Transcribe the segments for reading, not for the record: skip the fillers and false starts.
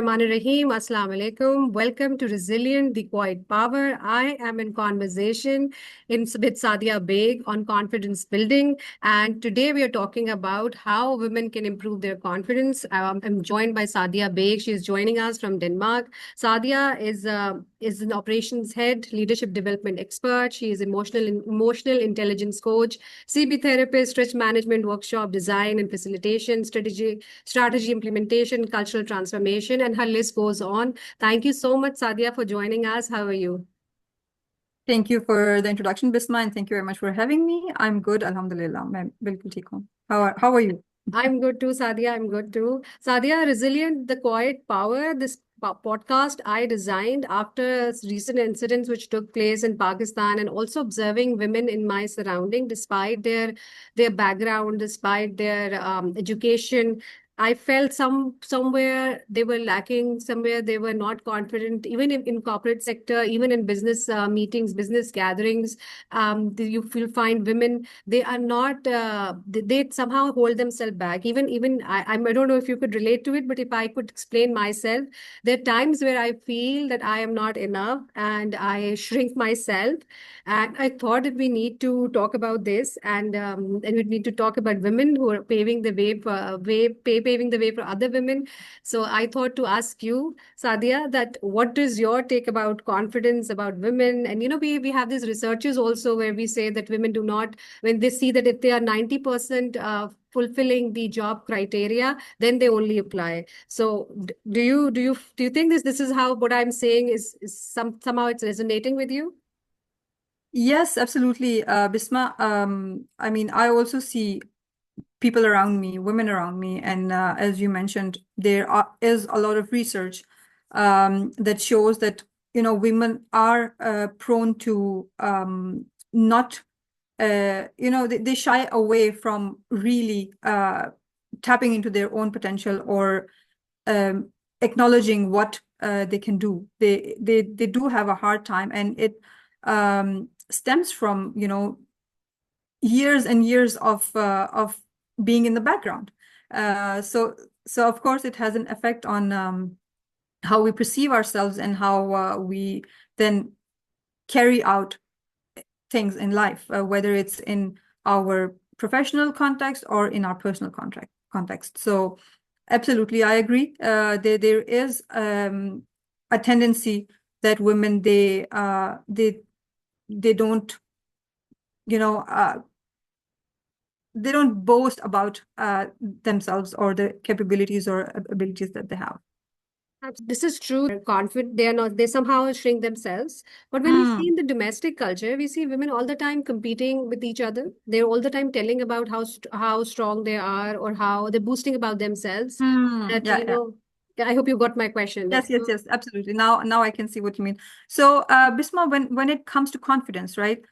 Rahim, Assalamu alaikum. Welcome to Resilient, the Quiet Power. I am in conversation with Sadia Beg on confidence building. And today we are talking about how women can improve their confidence. I'm joined by Sadia Beg. She is joining us from Denmark. Sadia is an operations head, leadership development expert. She is emotional intelligence coach, CB therapist, stress management workshop design and facilitation, strategy implementation, cultural transformation, and her list goes on. Thank you so much, Sadia, for joining us. How are you? Thank you for the introduction, Bisma, and thank you very much for having me. I'm good, alhamdulillah. मैं बिल्कुल ठीक हूँ. How are you? I'm good too, Sadia. I'm good too. Sadia, Resilient, the Quiet Power. This podcast I designed after recent incidents which took place in Pakistan, and also observing women in my surrounding, despite their background, despite their education. I felt somewhere they were lacking, somewhere they were not confident, even in corporate sector, even in business meetings, business gatherings. You will find women, they are not they somehow hold themselves back. Even I don't know if you could relate to it, but if I could explain myself, there are times where I feel that I am not enough and I shrink myself. And I thought that we need to talk about this, and we need to talk about women who are paving the paving the way for other women. So I thought to ask you, Sadia, that what is your take about confidence, about women? And we have these researches also where we say that women do not, when they see that if they are 90% fulfilling the job criteria, then they only apply. So do you think this is how what I'm saying is somehow it's resonating with you? Yes, absolutely, Bisma. I mean, I also see people around me, women around me, and as you mentioned, is a lot of research that shows that women are prone to not they shy away from really tapping into their own potential or acknowledging what they can do. They do have a hard time, and it stems from years and years of being in the background. So of course it has an effect on how we perceive ourselves and how we then carry out things in life, whether it's in our professional context or in our personal context. So absolutely, I agree. There is a tendency that women they don't they don't boast about themselves or the capabilities or abilities that they have. This is true. They're confident. They are not. They somehow shrink themselves. But when we see Hmm. in the domestic culture, we see women all the time competing with each other. They're all the time telling about how strong they are or how they're boosting about themselves. Hmm. That Yeah, yeah. I hope you got my question. Yes, yes, yes, absolutely. Now I can see what you mean. So, Bisma, when it comes to confidence, right,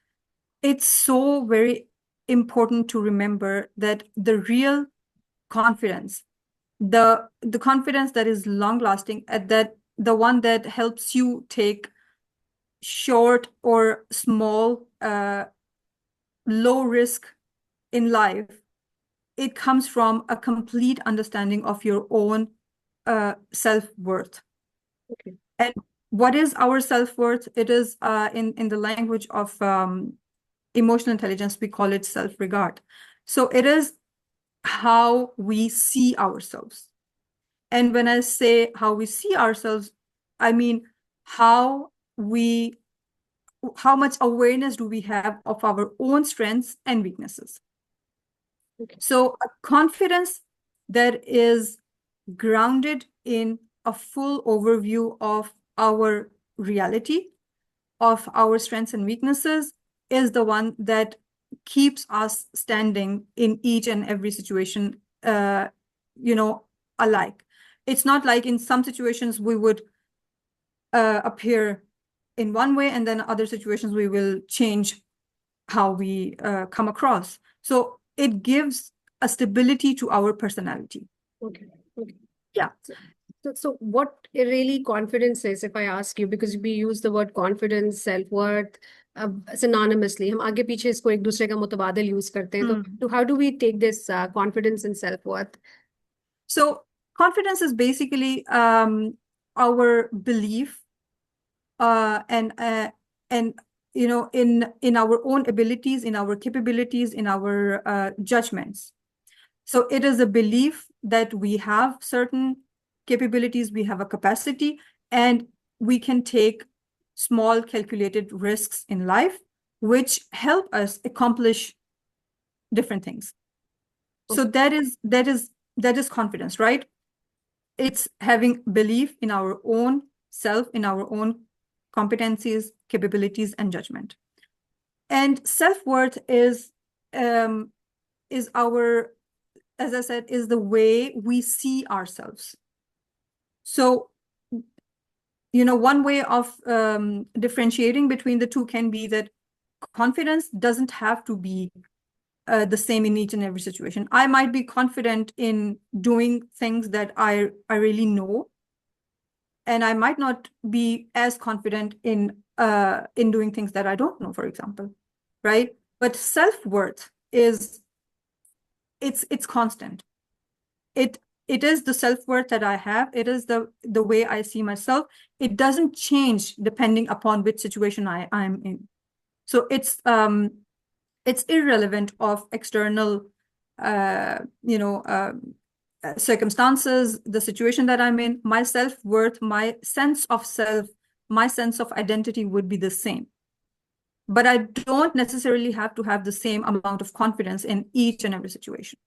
it's so very important to remember that the real confidence, the confidence that is long lasting, that the one that helps you take short or small, low risk in life, it comes from a complete understanding of your own self-worth. Okay. And what is our self-worth? It is in the language of emotional intelligence, we call it self-regard. So it is how we see ourselves. And when I say how we see ourselves, I mean how we how much awareness do we have of our own strengths and weaknesses. Okay. So a confidence that is grounded in a full overview of our reality, of our strengths and weaknesses, is the one that keeps us standing in each and every situation, alike. It's not like in some situations we would appear in one way, and then other situations we will change how we come across. So it gives a stability to our personality. Okay. Okay. Yeah. So what really confidence is, if I ask you, because we use the word confidence, self-worth synonymously, हम आगे पीछे इसको एक दूसरे का मुतबादिल use करते हैं. तो how do we take this confidence and self-worth? So confidence is basically our belief and in our own abilities, in our capabilities, in our judgments. So it is a belief that we have certain capabilities, we have a capacity, and we can take small calculated risks in life, which help us accomplish different things. So that is confidence, right? It's having belief in our own self, in our own competencies, capabilities, and judgment. And self-worth is our, as I said, is the way we see ourselves. So, one way of differentiating between the two can be that confidence doesn't have to be the same in each and every situation. I might be confident in doing things that I really know, and I might not be as confident in doing things that I don't know, for example, right? But self-worth is it's constant. It is the self-worth that I have. It is the way I see myself. It doesn't change depending upon which situation I'm in. So it's irrelevant of external circumstances, the situation that I'm in. My self-worth, my sense of self, my sense of identity would be the same. But I don't necessarily have to have the same amount of confidence in each and every situation.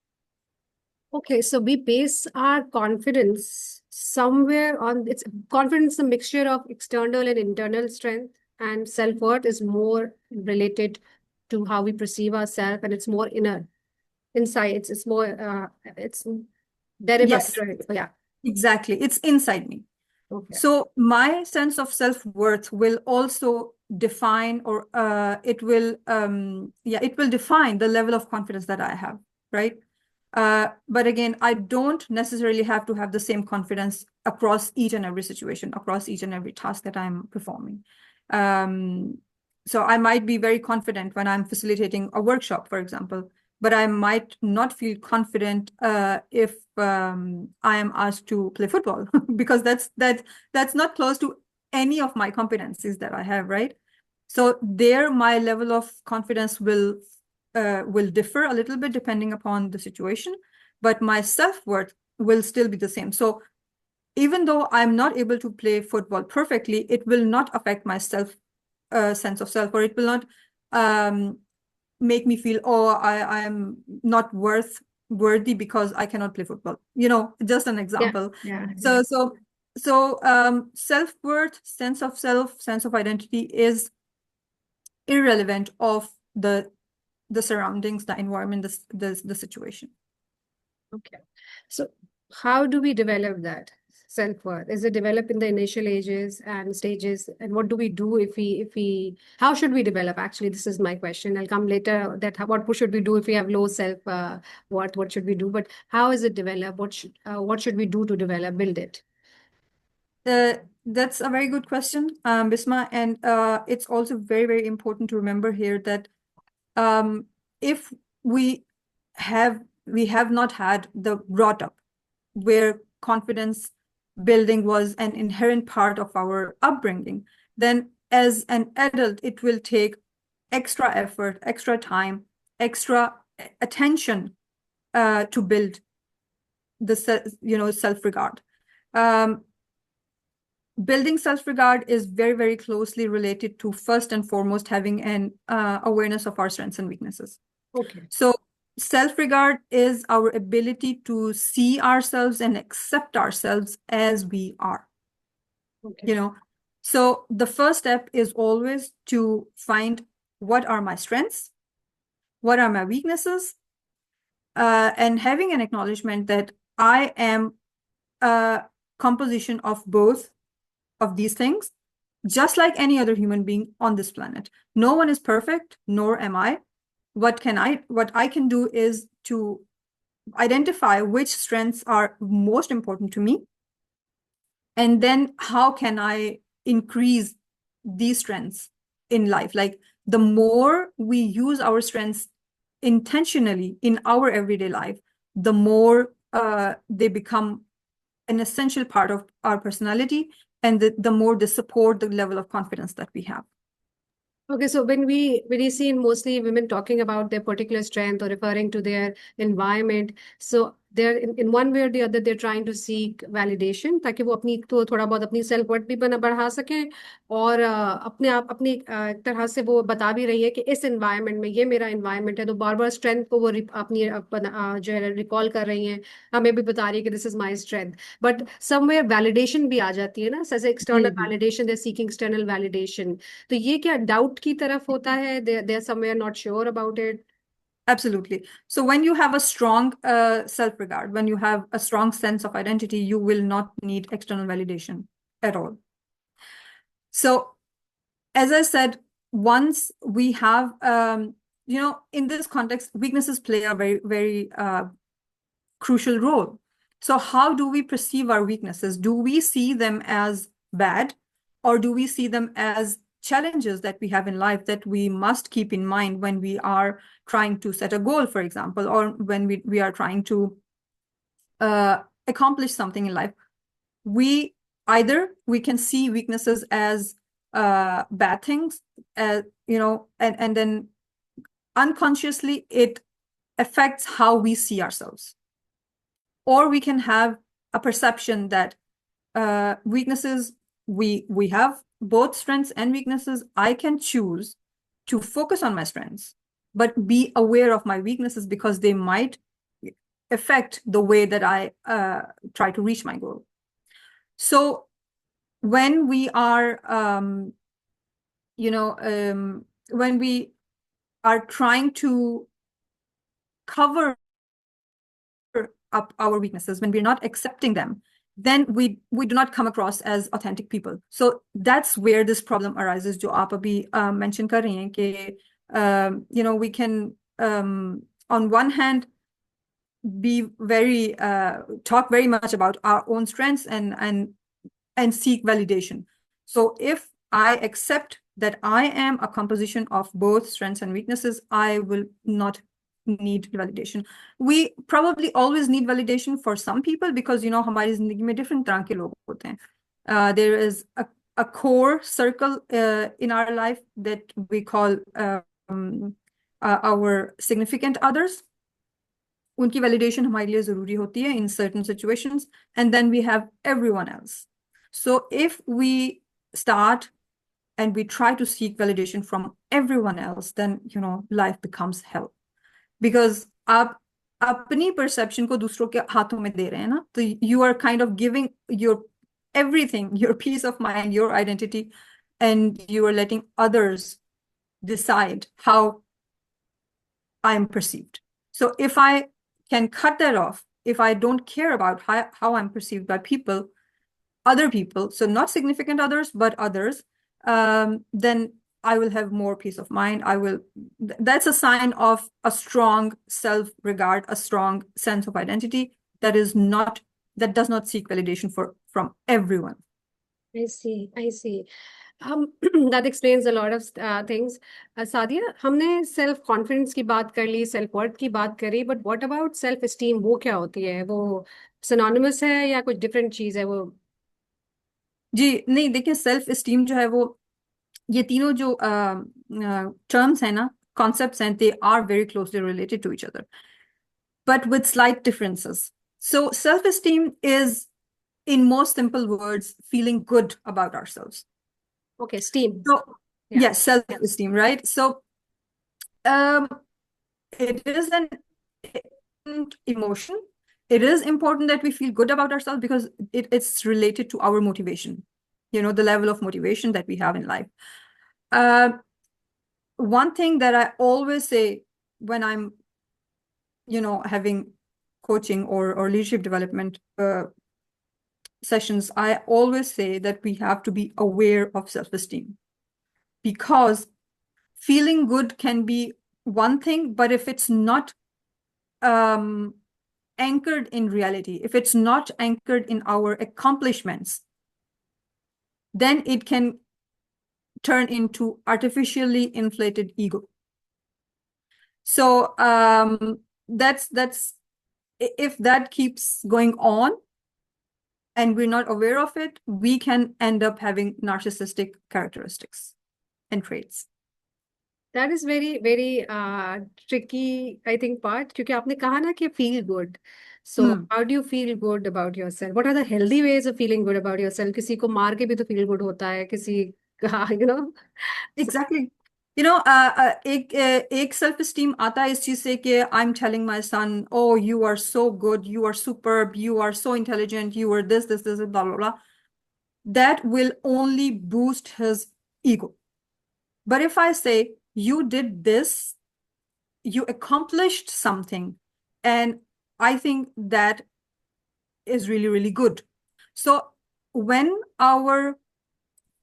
Okay, so we base our confidence somewhere on it's confidence, a mixture of external and internal strength, and self-worth is more related to how we perceive ourselves, and it's more inner, inside. It's more it's derived, Yes, right? Yeah. exactly. It's inside me. Okay. So my sense of self-worth will also define, or it will define the level of confidence that I have, right? But again, I don't necessarily have to have the same confidence across each and every situation, across each and every task that I'm performing. So I might be very confident when I'm facilitating a workshop, for example, but I might not feel confident if I am asked to play football because that's not close to any of my competencies that I have, right? So there, my level of confidence will differ a little bit depending upon the situation, but my self-worth will still be the same. So even though I'm not able to play football perfectly, it will not affect my sense of self, or it will not make me feel, oh, I am not worthy because I cannot play football. Just an example. Yeah. So self-worth, sense of self, sense of identity is irrelevant of the surroundings, the environment, the situation. Okay. So how do we develop that self-worth? Is it developed in the initial ages and stages? And what do we do how should we develop? Actually, this is my question. I'll come later that what should we do if we have low self-worth? What should we do? But how is it developed? What should we do to build it? That's a very good question, Bisma. And it's also very, very important to remember here that if we have not had the brought up where confidence building was an inherent part of our upbringing, then as an adult, it will take extra effort, extra time, extra attention to build the self-regard. Building self-regard is very, very closely related to, first and foremost, having an awareness of our strengths and weaknesses. Okay. So self-regard is our ability to see ourselves and accept ourselves as we are. Okay. So the first step is always to find what are my strengths, what are my weaknesses, and having an acknowledgement that I am a composition of both of these things, just like any other human being on this planet. No one is perfect, nor am I. What I can do is to identify which strengths are most important to me, and then how can I increase these strengths in life. Like, the more we use our strengths intentionally in our everyday life, the more they become an essential part of our personality, and the more they support the level of confidence that we have. Okay, so when you see mostly women talking about their particular strength or referring to their environment, so they're in one way or the other they're trying to seek validation ताकि वो अपनी तो थोड़ा बहुत अपनी self worth भी बढ़ा सकें और अपने आप अपनी एक तरह से वो बता भी रही है कि इस एनवायरनमेंट में ये मेरा एनवायरनमेंट है तो बार बार स्ट्रेंथ को वो अपनी जो है रिकॉल कर रही हैं हमें भी बता रही है कि this is my strength but somewhere validation भी आ जाती है ना जैसे एक्सटर्नल जी जी validation they seeking external validation तो ये क्या डाउट की तरफ होता है they are somewhere not sure about it Absolutely. So when you have a strong self-regard, when you have a strong sense of identity, you will not need external validation at all. So as I said, once we have, in this context, weaknesses play a very, very crucial role. So how do we perceive our weaknesses? Do we see them as bad, or do we see them as challenges that we have in life that we must keep in mind when we are trying to set a goal, for example, or when we are trying to accomplish something in life? We can see weaknesses as bad things, and then unconsciously it affects how we see ourselves. Or we can have a perception that weaknesses, we have both strengths and weaknesses. I can choose to focus on my strengths, but be aware of my weaknesses because they might affect the way that I try to reach my goal. So when we are, when we are trying to cover up our weaknesses, when we're not accepting them, then we do not come across as authentic people. So that's where this problem arises, जो आप अभी mention कर रही हैं कि we can on one hand be very talk very much about our own strengths and seek validation. So if I accept that I am a composition of both strengths and weaknesses, I will not need validation. We probably always need validation for some people because हमारी जिंदगी में different तरह के लोग होते हैं. There is a core circle in our life that we call our significant others. उनकी validation हमारे लिए जरूरी होती है in certain situations, and then we have everyone else. So if we start and we try to seek validation from everyone else, then life becomes hell. Because आप अपनी perception को दूसरों के हाथों में दे रहे हैं ना, तो you are kind of giving your everything, your peace of mind, your identity, and you are letting others decide how I'm perceived. So if I can cut that off, if I don't care about how I'm perceived by people, other people, so not significant others, but others, then I will have more peace of mind. That's a sign of a strong self-regard, a strong sense of identity that does not seek validation from everyone. I see, I see. That explains a lot of things. Sadia, हमने self confidence की बात कर ली, self worth की बात करी, but what about self esteem? वो क्या होती है? वो सिनोनिमस है या कुछ डिफरेंट चीज है वो? जी नहीं, देखिए, सेल्फ एस्टीम जो है वो, ये तीनों जो टर्म्स हैं ना, concepts, and they are very closely related to each other, but with slight differences. So self-esteem is, in most simple words, feeling good about ourselves. Okay, esteem. So Yeah. yes, self-esteem, right? So it is an important emotion. It is important that we feel good about ourselves because it's related to our motivation, the level of motivation that we have in life. One thing that I always say when I'm, having coaching or leadership development sessions, I always say that we have to be aware of self-esteem, because feeling good can be one thing, but if it's not anchored in reality, if it's not anchored in our accomplishments, then it can turn into artificially inflated ego. So that's if that keeps going on, and we're not aware of it, we can end up having narcissistic characteristics and traits. That is very very tricky I think part, क्योंकि आपने कहा ना कि feel good. So Hmm. how do you feel good about yourself? What are the healthy ways of feeling good about yourself? किसी को मार के भी तो feel good होता है, किसी का you know. So, Exactly. एक सेल्फ एस्टीम आता है इस चीज से कि I am telling my son, oh you are so good, you are superb, you are so intelligent, you are this blah blah blah. That will only boost his ego. But if I say you did this, you accomplished something, and I think that is really really good. So when our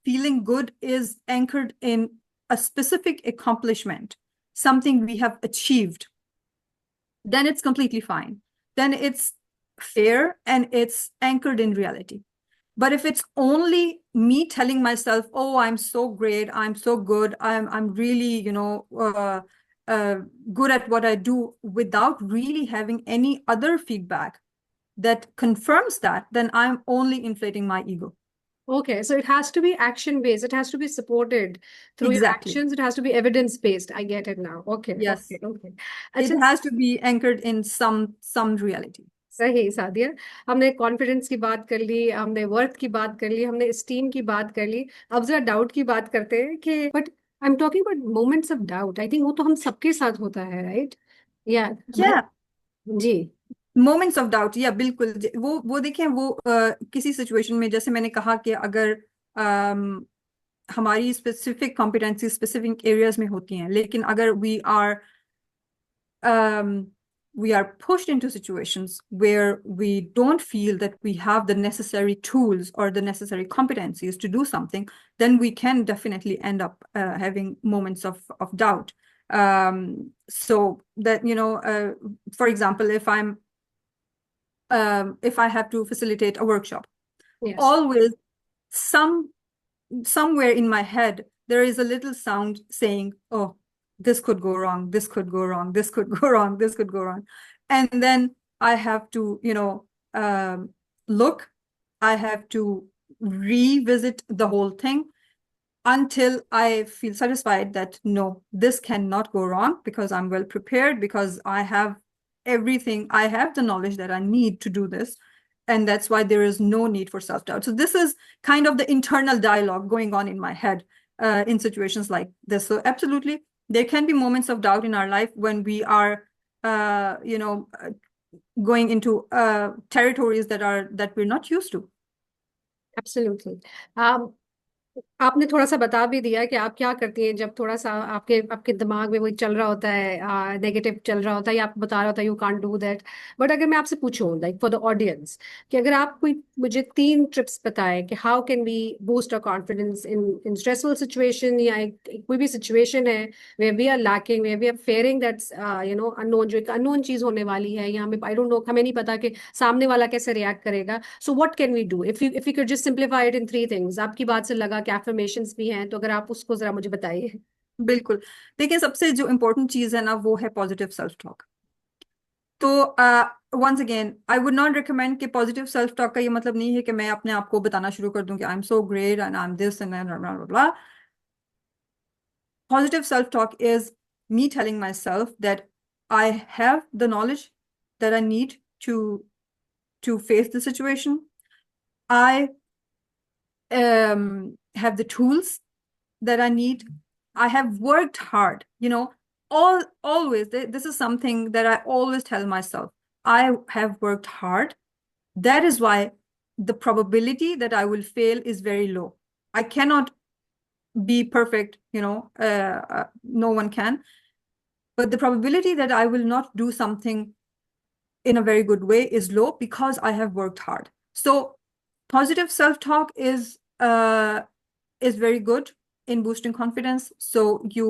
feeling good is anchored in a specific accomplishment, something we have achieved, then it's completely fine. Then it's fair and it's anchored in reality. But if it's only me telling myself, "Oh, I'm so great, I'm so good, I'm really, good at what I do," without really having any other feedback that confirms that, then I'm only inflating my ego. okay, so it has to be action based. It has to be supported through your Exactly. actions. It has to be evidence based. I get it now. Okay, Yes. okay, okay. It अच्छा, has to be anchored in some reality. सही सादिया, हमने confidence की बात कर ली, हमने worth की बात कर ली, हमने स्टीम की बात कर ली. अब जरा डाउट की बात करते हैं कि but I am talking about moments of doubt. I think वो तो हम सबके साथ होता है, राइट? या भाई. Yeah, ji. moments of doubt, yeah, बिल्कुल. वो देखिए, वो किसी सिचुएशन में, जैसे मैंने कहा कि अगर हमारी स्पेसिफिक कॉम्पिटेंसी स्पेसिफिक एरियाज में होती हैं, लेकिन अगर um, we are pushed into situations where we don't feel that we have the necessary tools or the necessary competencies to do something, then we can definitely end up having moments of doubt. So that, for example, if I have to facilitate a workshop, Yes. always some somewhere in my head there is a little sound saying, "Oh, this could go wrong, this could go wrong, this could go wrong, this could go wrong," and then I have to, look. I have to revisit the whole thing until I feel satisfied that no, this cannot go wrong because I'm well prepared, because I have everything, I have the knowledge that I need to do this. And that's why there is no need for self-doubt. So this is kind of the internal dialogue going on in my head in situations like this. So absolutely, there can be moments of doubt in our life when we are, going into territories that we're not used to. Absolutely. आपने थोड़ा सा बता भी दिया कि आप क्या करती हैं जब थोड़ा सा आपके आपके दिमाग में वही चल रहा होता है, नेगेटिव चल रहा होता है, या आपको बता रहा होता है you can't do that. But अगर मैं आपसे पूछूं लाइक फॉर द ऑडियंस, कि अगर आप कोई मुझे 3 टिप्स बताएं कि how can we boost our confidence in in stressful situation, या कोई भी सिचुएशन है where we are lacking, where we are fearing that's unknown, जो एक अननोन चीज होने वाली है, या हमें आई डोंट नो, हमें नहीं पता कि सामने वाला कैसे रिएक्ट करेगा. So what can we do if you could just simplify it in 3 things. आपकी बात से लगा कि एफर्मेशंस भी हैं, तो अगर आप उसको जरा मुझे बताइए. बिल्कुल. देखिए, सबसे जो इम्पोर्टेंट चीज है ना, वो है पॉजिटिव सेल्फ टॉक. तो once again, I would not recommend कि पॉजिटिव सेल्फ टॉक का ये मतलब नहीं है कि मैं अपने आप को बताना शुरू कर दूं कि I am so great and I M this and blah. Positive self talk is me telling myself that I have the knowledge that I need to face the situation. I have the tools that I need. I have worked hard, always. This is something that I always tell myself. I have worked hard. That is why the probability that I will fail is very low. I cannot be perfect, no one can. But the probability that I will not do something in a very good way is low because I have worked hard. So positive self-talk is very good in boosting confidence. So you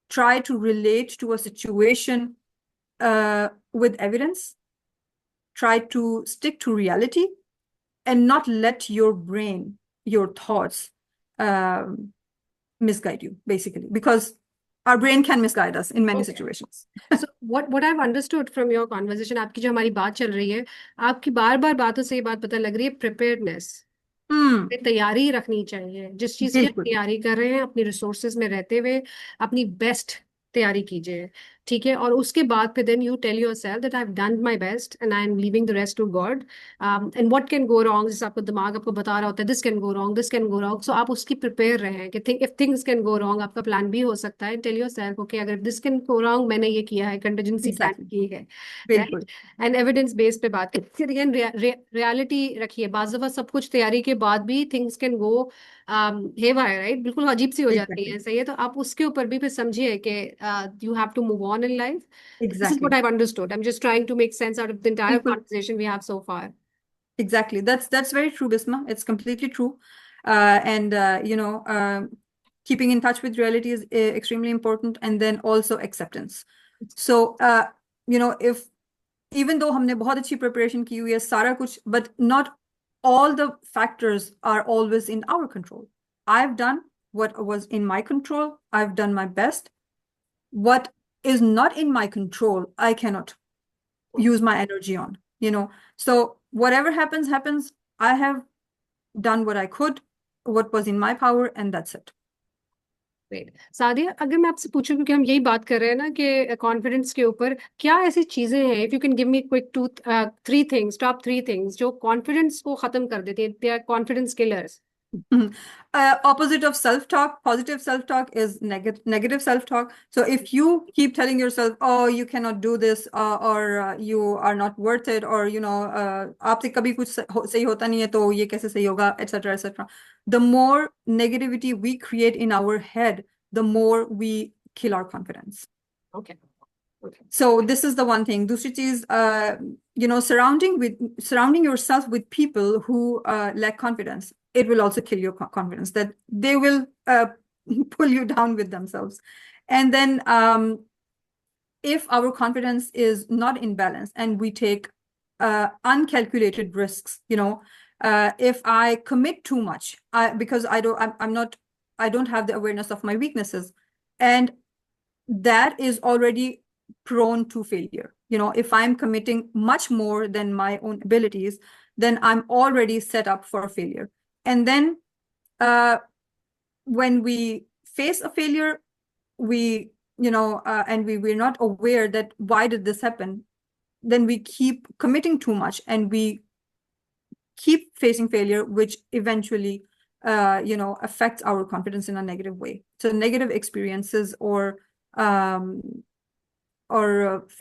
try to relate to a situation with evidence, try to stick to reality, and not let your brain, your thoughts misguide you, basically. Because our brain can misguide us in many Okay. situations. So what I've understood from your conversation, आपकी जो हमारी बात चल रही है, आपकी बार बार बातों से ये बात पता लग रही है, प्रिपेयर्डनेस, हम्म, तैयारी रखनी चाहिए। जिस चीज की आप बिल्कुल तैयारी कर रहे हैं, अपनी रिसोर्सेज में रहते हुए अपनी बेस्ट तैयारी कीजिए, ठीक है। और उसके बाद फिर then you tell yourself that I have done my best and I am leaving the rest to God. And what can go wrong, जैसे आपको दिमाग आपको बता रहा होता है this can go wrong, this can go wrong, so आप उसकी प्रिपेयर रहें कि if things can go wrong, आपका प्लान भी हो सकता है। टेल योर सेल्फ ओके, अगर दिस कैन गो रॉन्ग, मैंने ये किया है, कंटिजेंसी प्लान एग्जैक्टली की है, राइट। बिल्कुल एंड एविडेंस बेस पे बात करिए, रियलिटी रखिए। बाज़ दफा सब कुछ तैयारी के बाद भी things can go haywire, right, बिल्कुल अजीब सी हो जाती एग्जैक्टली है, सही है। तो आप उसके ऊपर भी फिर समझिए कि you have to move on in life. This is what exactly I understood, I am just trying to make sense out of the entire बिल्कुल conversation we have so far. exactly that's very true, Bisma. It's completely true. And keeping in touch with reality is extremely important, and then also acceptance. So if even though हमने बहुत अच्छी preparation की हुई है सारा कुछ, but not all the factors are always in our control. I've done what was in my control. I've done my best. What is not in my control, I cannot use my energy on. So whatever happens, happens. I have done what I could, what was in my power, and that's it. Great. Sadia, अगर मैं आपसे पूछूं, क्योंकि हम यही बात कर रहे हैं ना कि कॉन्फिडेंस के ऊपर, क्या ऐसी चीजें हैं, if you can give me quick two three things, top three things जो कॉन्फिडेंस को खत्म कर देती है, they are confidence killers. Opposite of self-talk, positive self-talk is negative self-talk. So if you keep telling yourself, oh, you cannot do this, or you are not worth it, or आपसे कभी कुछ सही होता नहीं है तो ये कैसे सही होगा, etc., etc. The more negativity we create in our head, the more we kill our confidence. Okay, okay, So this is the one thing. दूसरी चीज, surrounding yourself with people who lack confidence, it will also kill your confidence. That they will pull you down with themselves. And then if our confidence is not in balance and we take uncalculated risks, if I commit too much, because I don't have the awareness of my weaknesses, and that is already prone to failure. If I'm committing much more than my own abilities, then I'm already set up for failure. And then when we face a failure, we're not aware that why did this happen, then we keep committing too much and we keep facing failure, which eventually affects our confidence in a negative way. So negative experiences or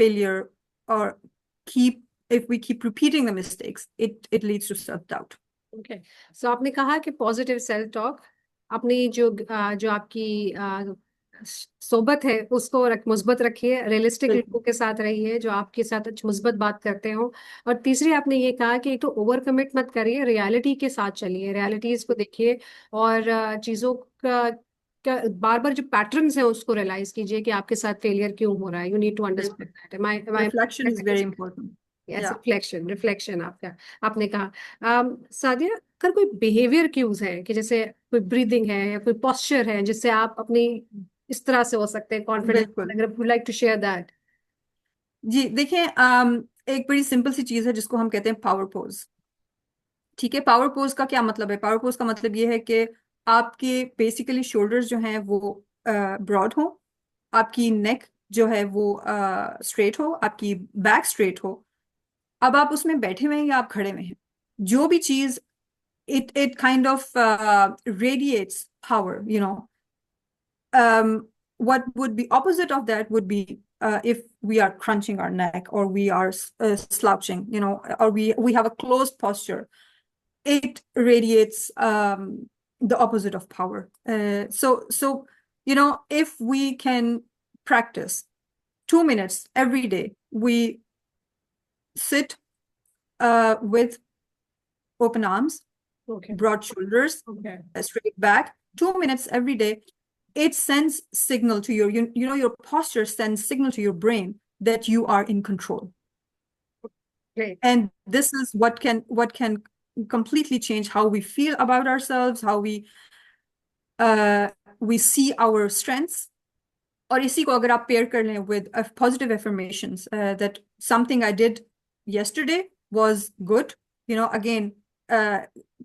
failure, or if we keep repeating the mistakes, it leads to self-doubt. Okay. So आपने कहा कि positive self talk, अपनी जो आपकी सोबत है उसको मुस्बत रखिए, रियलिस्टिक बिल्कुल लोगों के साथ रहिए जो आपके साथ मुस्बत बात करते हो। और तीसरी आपने ये कहा कि एक तो ओवर कमिट मत करिए, रियलिटी के साथ चलिए, रियलिटीज को देखिए, और चीज़ों का बार बार जो पैटर्न्स हैं उसको रियलाइज कीजिए कि आपके साथ फेलियर क्यों हो रहा है। यू नीड टू बिल्कुल understand that. My reflection is very important. Yes, Yeah. Reflection, reflection आपका, आपने कहा। सादिया, अगर कोई बिहेवियर क्यूज है कि जैसे कोई ब्रीदिंग है या कोई पोस्चर है जिससे आप अपनी इस तरह से हो सकते हैं कॉन्फिडेंस, बिल्कुल अगर would like to share that. जी, देखिए, एक बड़ी सिंपल सी चीज है जिसको हम कहते हैं पावर पोज। ठीक है, पावर पोज का क्या मतलब है? पावर पोज का मतलब ये है कि आपके बेसिकली शोल्डर्स जो हैं वो ब्रॉड हो, आपकी नेक जो है वो स्ट्रेट हो, आपकी बैक स्ट्रेट हो। अब आप उसमें बैठे हुए हैं या आप खड़े हुए हैं, जो भी चीज, it kind of radiates power. What would be opposite of that would be if we are crunching our neck, or we are slouching, or we have a closed posture. It radiates the opposite of power. So if we can practice 2 minutes every day, we sit with open arms, okay, broad shoulders, okay, straight back, 2 minutes every day. It sends signal to your posture sends signal to your brain that you are in control. Great. And this is what can completely change how we feel about ourselves, how we see our strengths, और इसी को अगर आप pair कर लें with positive affirmations that something I did yesterday was good, you know, again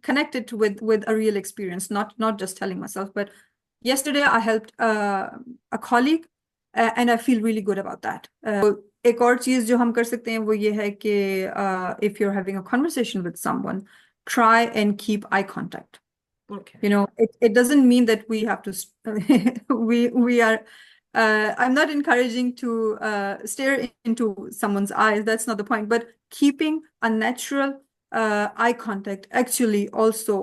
connect it with a real experience, not just telling myself, but yesterday I helped a colleague and I feel really good about that. एक और चीज जो हम कर सकते हैं वो ये है कि if you're having a conversation with someone, try and keep eye contact. Okay. You know, it doesn't mean that we have to we are I'm not encouraging to stare into someone's eyes. That's not the point. But keeping a natural eye contact actually also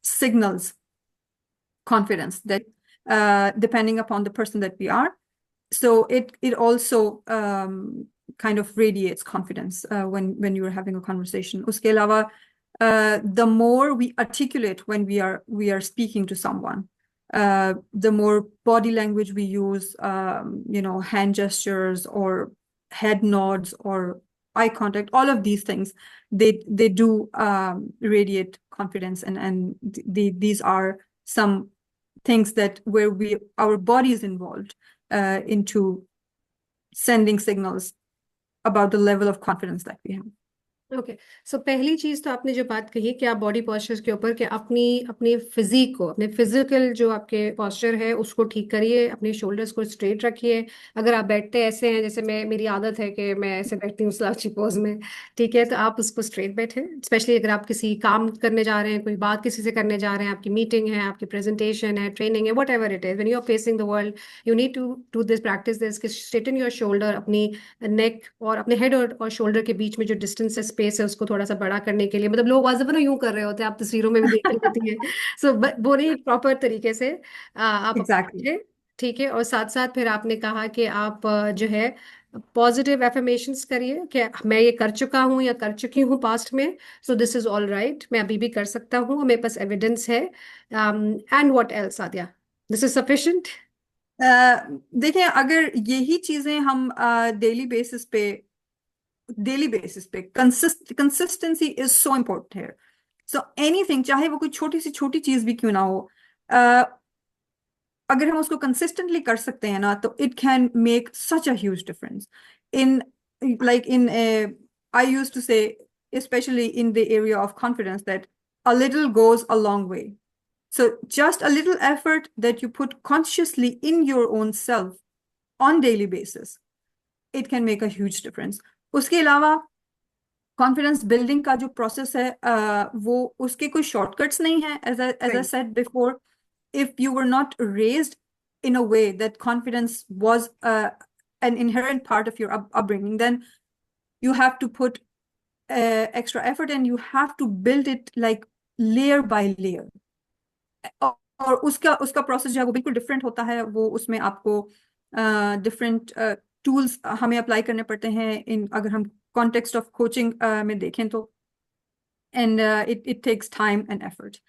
signals confidence that depending upon the person that we are. So it also kind of radiates confidence when you are having a conversation. Uske alawa, the more we articulate when we are speaking to someone, the more body language we use, you know, hand gestures or head nods or eye contact, all of these things, they do radiate confidence, and these are some things that where our body is involved into sending signals about the level of confidence that we have. Okay so पहली चीज तो आपने जो बात कही कि आप body postures के ऊपर कि अपनी अपने फिजिक को, अपने फिजिकल जो आपके पॉस्चर है उसको ठीक करिए, अपने शोल्डर्स को स्ट्रेट रखिए। अगर आप बैठते ऐसे हैं, जैसे मेरी आदत है कि मैं ऐसे बैठती हूँ स्लाउची पोज में, ठीक है, तो आप उसको स्ट्रेट बैठे। स्पेशली अगर आप किसी काम करने जा रहे हैं, कोई बात किसी से करने जा रहे हैं, आपकी मीटिंग है, आपकी प्रेजेंटेशन है, ट्रेनिंग है, whatever it is, when you are facing the world, you need to do this practice this, straighten your shoulder, अपनी नेक और अपने हेड और शोल्डर के बीच में जो डिस्टेंस है, स्पेस है, उसको थोड़ा सा बड़ा करने के लिए, मतलब लोग वाजब ना यूं कर रहे होते हैं, आप तस्वीरों में भी देख रही होती है। सो वो नहीं, प्रॉपर तरीके से आप Exactly. बैठे, ठीक है। और साथ साथ फिर आपने कहा कि आप जो है पॉजिटिव एफर्मेशंस करिए कि मैं ये कर चुका हूँ या कर चुकी हूँ पास्ट में, so this is all right, मैं अभी भी कर सकता हूँ, मेरे पास एविडेंस है। And what else Aadya, this is sufficient? देखिए, अगर यही चीजें हम डेली बेसिस पे कंसिस्टेंसी इज सो इम्पोर्टेंट है। सो एनीथिंग, चाहे वो कोई छोटी सी छोटी चीज भी क्यों ना हो, अगर हम उसको कंसिस्टेंटली कर सकते हैं ना, तो it can make such a huge difference in in I used to say, especially in the area of confidence, that a little goes a long way. So just a little effort that you put consciously in your own self on daily basis, it can make a huge difference. उसके अलावा confidence building का जो process है, वो उसके कोई shortcuts नहीं है। as I said before, if you were not raised in a way that confidence was an inherent part of your upbringing, then you have to put extra effort and you have to build it like layer by layer. और उसका process जो है वो बिल्कुल different होता है। वो उसमें आपको डिफरेंट टूल्स हमें अप्लाई करने पड़ते हैं, इन अगर हम कॉन्टेक्स्ट ऑफ कोचिंग में देखें तो, and it takes time and effort.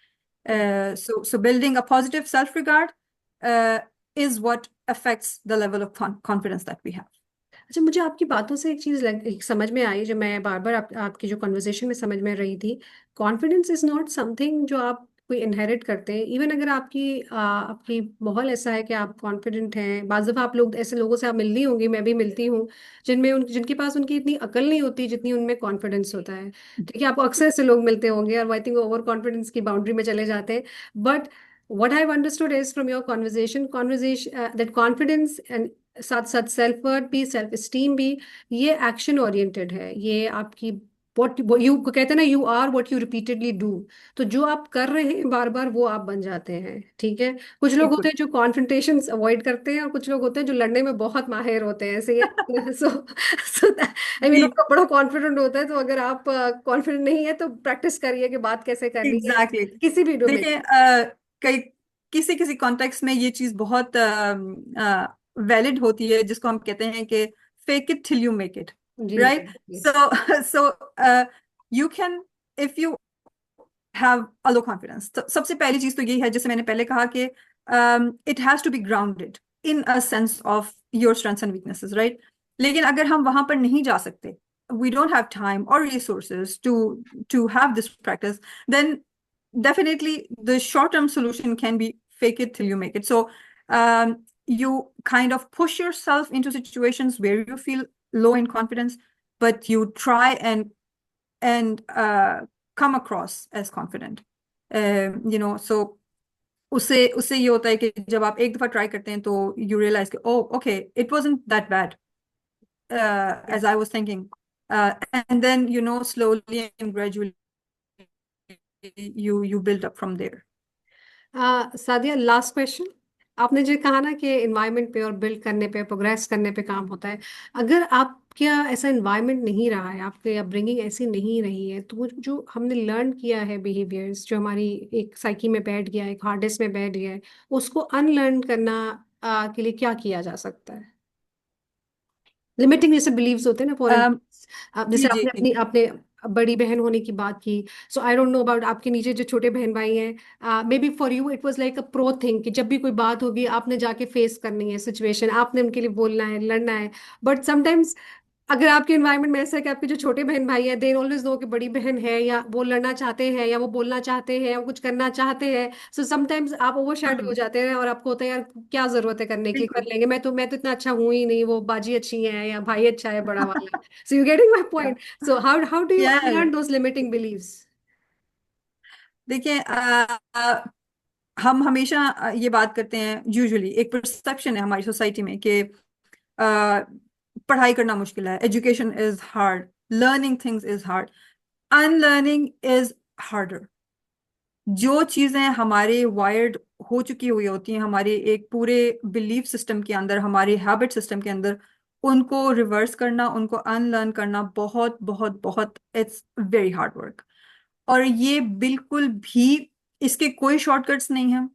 So building a positive self-regard is what affects the level of confidence that we have. अच्छा, मुझे आपकी बातों से एक चीज समझ में आई, जो मैं बार बार आपकी जो कन्वर्सेशन में समझ में रही थी। कॉन्फिडेंस इज नॉट समथिंग जो आप कोई इनहेरिट करते हैं। इवन अगर आपकी माहौल ऐसा है कि आप कॉन्फिडेंट हैं, बाज़ दफ़ा आप लोग, ऐसे लोगों से आप मिलनी होंगी, मैं भी मिलती हूँ, जिनके पास उनकी इतनी अकल नहीं होती जितनी उनमें कॉन्फिडेंस होता है, ठीक है। आपको अक्सर ऐसे लोग मिलते होंगे और आई थिंक ओवर कॉन्फिडेंस की बाउंड्री में चले जाते हैं। But what I've understood is from your conversation that confidence and साथ साथ सेल्फ वर्थ भी, सेल्फ एस्टीम भी, ये एक्शन ओरिएंटेड है। ये आपकी what यू कहते हैं ना, you are what you repeatedly do. तो जो आप कर रहे हैं बार बार, वो आप बन जाते हैं, ठीक है। कुछ लोग होते बिल्कुल। हैं जो कॉन्फ्रंटेशंस अवॉइड करते हैं, और कुछ लोग होते हैं जो लड़ने में बहुत माहिर होते हैं, ऐसे ही सो सो आई मीन जी, उनका बड़ा कॉन्फिडेंट होता है। तो अगर आप कॉन्फिडेंट नहीं है तो प्रैक्टिस करिए कि बात कैसे करनी है, एग्जैक्टली। किसी भी डोमेन। देखिए, कई किसी किसी कॉन्टेक्स्ट में ये चीज बहुत वैलिड होती है, जिसको हम कहते हैं कि fake it till you make it, जी राइट? जी जी। So you can, if you have a low confidence, तो सबसे पहली चीज तो यही है, जैसे मैंने पहले कहा कि it has to be grounded in a sense of your strengths and weaknesses, right? लेकिन अगर हम वहां पर नहीं जा सकते, we don't have time or resources to have this practice, then definitely the short term solution can be fake it till you make it. So you kind of push yourself into situations where you feel low in confidence, but you try and come across as confident. So उससे उससे ये होता है कि जब आप एक दफा ट्राई करते हैं तो यू रियलाइज कि oh okay it wasn't that bad as I was thinking. And then, slowly and gradually you build up from there. Sadia, last question. आपने जो कहा ना कि एनवायरनमेंट पे और बिल्ड करने पे, प्रोग्रेस करने पे काम होता है, अगर आप क्या ऐसा एनवायरनमेंट नहीं रहा है, आपके अपब्रिंगिंग ऐसी नहीं रही है, तो वो जो हमने लर्न किया है बिहेवियर्स, जो हमारी एक साइकी में बैठ गया है, एक हार्ड डिस्क में बैठ गया है, उसको अनलर्न करना के लिए क्या किया जा सकता है? लिमिटिंग जैसे बिलीव्स होते हैं ना, फॉर um, जैसे जी जी आपने अपनी अपने बड़ी बहन होने की बात की। सो आई डोंट नो अबाउट आपके नीचे जो छोटे बहन भाई हैं, may be for you it was like a pro thing कि जब भी कोई बात होगी आपने जाके फेस करनी है सिचुएशन, आपने उनके लिए बोलना है, लड़ना है। बट समटाइम्स अगर आपके एनवायरनमेंट में ऐसा है कि आपके जो छोटे बहन भाई हैं, दे ऑलवेज नो कि बड़ी बहन है, या वो लड़ना चाहते हैं, या वो बोलना चाहते हैं, या कुछ करना चाहते हैं, सो समटाइम्स आप ओवर शेडो हो हम्म, जाते हैं और आपको होता है यार क्या जरूरत है करने की, कर बिल्कुल। लेंगे, मैं तो इतना अच्छा हूं ही नहीं, वो बाजी अच्छी है या भाई अच्छा है बड़ा वाला। So you getting my point? So how do you Yeah. Unlearn those limiting beliefs? देखिए, हम हमेशा ये बात करते हैं, यूजुअली एक परसेप्शन है हमारी सोसाइटी में कि पढ़ाई करना मुश्किल है, education is hard, learning things is hard, unlearning is harder. जो चीजें हमारे वायर्ड हो चुकी हुई होती हैं हमारे एक पूरे बिलीफ सिस्टम के अंदर, हमारे हैबिट सिस्टम के अंदर, उनको रिवर्स करना, उनको अनलर्न करना बहुत बहुत बहुत, इट्स वेरी हार्ड वर्क। और ये बिल्कुल भी, इसके कोई शॉर्टकट्स नहीं है।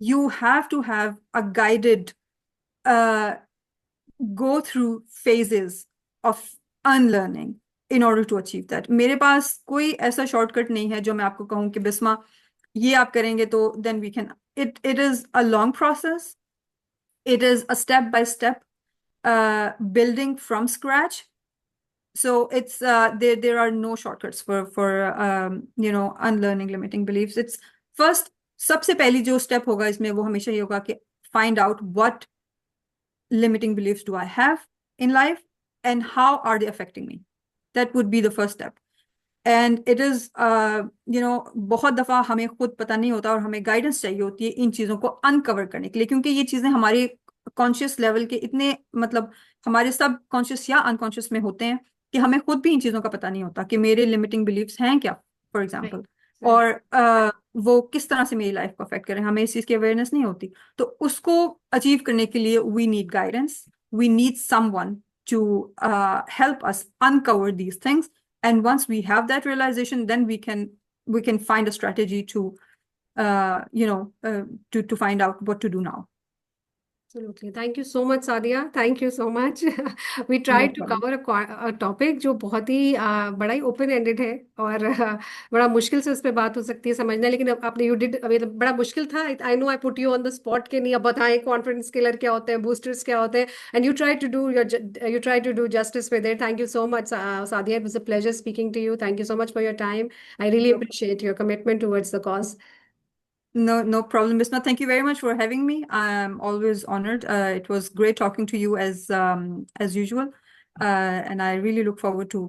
you have to have a guided uh, go through phases of unlearning in order to achieve that. मेरे पास कोई ऐसा शॉर्टकट नहीं है जो मैं आपको कहूं कि बिस्मा ये आप करेंगे तो then we can, it is a long process, it is a step by step building from scratch. So it's there are no shortcuts for unlearning limiting beliefs. It's first, सबसे पहली जो स्टेप होगा इसमें वो हमेशा ये होगा कि find out what limiting beliefs do I have in life and how are they affecting me. That would be the first step. And it is बहुत दफा हमें खुद पता नहीं होता और हमें गाइडेंस चाहिए होती है इन चीजों को अनकवर करने के लिए, क्योंकि ये चीजें हमारे कॉन्शियस लेवल के इतने, मतलब हमारे सब कॉन्शियस या अनकॉन्शियस में होते हैं कि हमें खुद भी इन चीजों का पता नहीं होता कि मेरे लिमिटिंग बिलीव्स हैं क्या, फॉर राइट। एग्जाम्पल। और वो किस तरह से मेरी लाइफ को अफेक्ट करें, हमें इस चीज की अवेयरनेस नहीं होती। तो उसको अचीव करने के लिए we need guidance, we need someone to help us uncover these things. And once we have that realization, then we can find a strategy to to find out what to do now. Absolutely. Thank you so much, Sadia. Thank you so much. We No tried to problem. cover a topic जो बहुत ही बड़ा ही open ended है, और बड़ा मुश्किल से उस पर बात हो सकती है समझना, लेकिन आपने यू डिड, बड़ा मुश्किल था। I know I put you on the spot के नहीं, अब बताएं कॉन्फिडेंस किलर क्या होते हैं, बूस्टर्स क्या होते हैं, and you try to do justice with it. Thank you so much, Sadia. It was a pleasure speaking to you. Thank you so much for your time. I really No, appreciate your commitment towards the cause. no problem, Bisma. Thank you very much for having me. I'm always honored. It was great talking to you as usual, and I really look forward to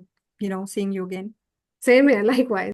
seeing you again. Same here, likewise.